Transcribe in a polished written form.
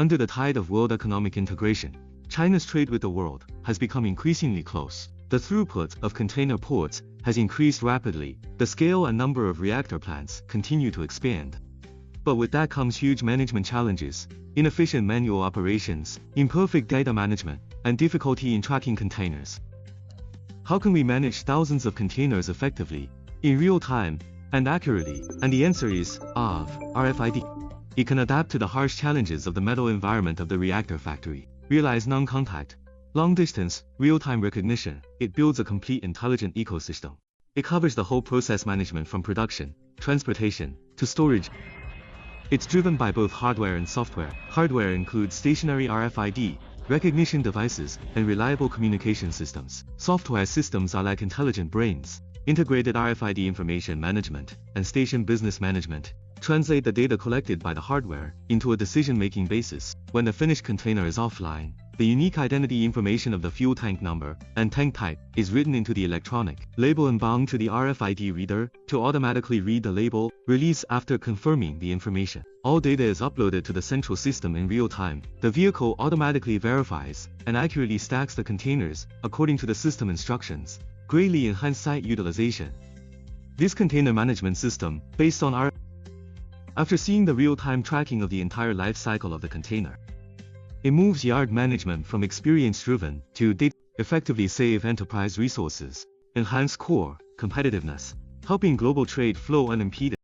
Under the tide of world economic integration, China's trade with the world has become increasingly close. The throughput of container ports has increased rapidly. The scale and number of reactor plants continue to expand. But with that comes huge management challenges, inefficient manual operations, imperfect data management, and difficulty in tracking containers. How can we manage thousands of containers effectively, in real time, and accurately? And the answer is RFID. It can adapt to the harsh challenges of the metal environment of the reactor factory. Realize non-contact, long-distance, real-time recognition. It builds a complete intelligent ecosystem. It covers the whole process management from production, transportation, to storage. It's driven by both hardware and software. Hardware includes stationary RFID, recognition devices, and reliable communication systems. Software systems are like intelligent brains. Integrated RFID information management and station business management translate the data collected by the hardware into a decision-making basis. When the finished container is offline, the unique identity information of the fuel tank number and tank type is written into the electronic label and bound to the RFID reader to automatically read the label, release after confirming the information. All data is uploaded to the central system in real time. The vehicle automatically verifies and accurately stacks the containers according to the system instructions, greatly enhance site utilization. This container management system, based on after seeing the real-time tracking of the entire life cycle of the container, it moves yard management from experience-driven to data, effectively save enterprise resources, enhance core competitiveness, helping global trade flow unimpeded.